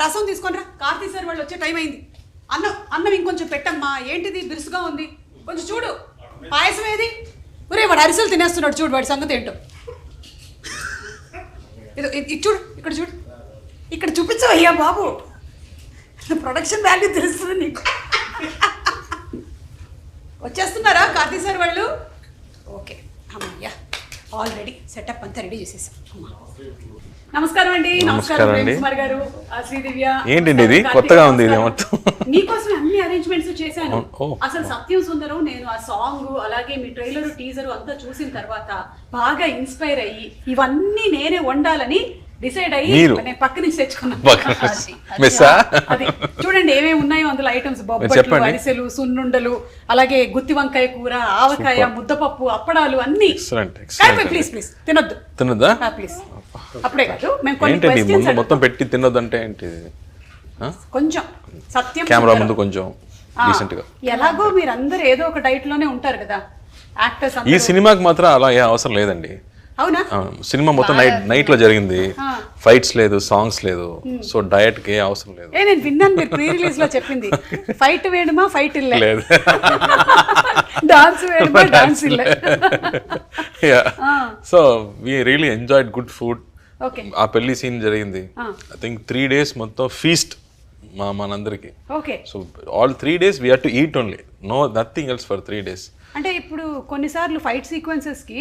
రసం తీసుకొనిరా, కార్తీ సార్ వాళ్ళు వచ్చే టైం అయింది. అన్నం ఇంకొంచెం పెట్టమ్మా. ఏంటిది బిరుసుగా ఉంది, కొంచెం చూడు. పాయసం ఏది? ఒరే వాడు అరిసెలు తినేస్తున్నాడు చూడు, వాడి సంగతి ఏంటో. ఇది చూడు, ఇక్కడ చూడు, ఇక్కడ చూపించవు అయ్యా బాబు, ప్రొడక్షన్ వాల్యూ తెలుస్తుంది నీకు. వచ్చేస్తున్నారా కార్తీ సార్ వాళ్ళు? ఓకే అమ్మయ్యా, ఆల్రెడీ సెటప్ అంతా రెడీ చేసేసాం. నమస్కారం అండి. నమస్కారం కుమార్ గారు, శ్రీదివ్య. ఏంటండి ఇది కొత్తగా ఉంది? ఇది మొత్తం మీకోసం అన్ని అరేంజ్మెంట్స్ చేశాను. అసలు సత్యం సుందరం నేను ఆ సాంగ్ అలాగే మీ ట్రైలర్ టీజర్ అంతా చూసిన తర్వాత బాగా ఇన్స్పైర్ అయ్యి ఇవన్నీ నేనే వండాలని డిసైడ్ అయ్యి నేను పక్క నుంచి తెచ్చుకున్నాను. అది చూడండి ఏమేమి ఉన్నాయో అందులో ఐటమ్స్: బొబ్బట్లు, అరిసెలు, సున్నుండలు, అలాగే గుత్తి వంకాయ కూర, ఆవకాయ, ముద్దపప్పు, అప్పడాలు అన్ని. ప్లీజ్ ప్లీజ్ తినొద్దా ప్లీజ్. అప్పుడే కాదు, మేము కొన్ని మొత్తం పెట్టి తినొద్దు అంటే ఏంటి? కొంచెం సత్యం కెమెరా ముందు కొంచెం డీసెంట్ గా. ఎలాగో మీరందరూ ఏదో ఒక డైట్ లోనే ఉంటారు కదా యాక్టర్స్. ఈ సినిమాకి మాత్రం అలా ఏ అవసరం లేదండి. అవునా? సినిమా మొత్తం నైట్ లో జరిగింది, ఫైట్స్ లేదు, సాంగ్స్ లేదు, సో డయట్ కి అవసరం లేదు. నేను విన్నాను మీరు ప్రీ రిలీజ్ లో చెప్పింది, ఫైట్ వేడుమా ఫైట్ లేదు, డాన్స్ వేడుమా డాన్స్ ఇల్ల. So we really enjoyed good food. Okay, ఆ పెళ్లి సీన్ జరిగింది. ఐ థింక్ 3 days మొత్తం ఫీస్ట్ మనందరికి. Okay, so all 3 days we had to eat only, no nothing else for 3 days. అంటే ఇప్పుడు కొన్నిసార్లు ఫైట్ సీక్వెన్సెస్ కి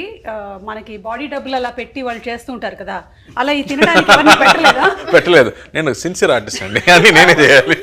మనకి బాడీ డబ్బులు అలా పెట్టి వాళ్ళు చేస్తూ ఉంటారు కదా, అలా ఈ తినడానికి పెట్టలేదు. నేను సిన్సియర్ ఆర్టిస్ట్ అండి, అని నేనే చేయాలి.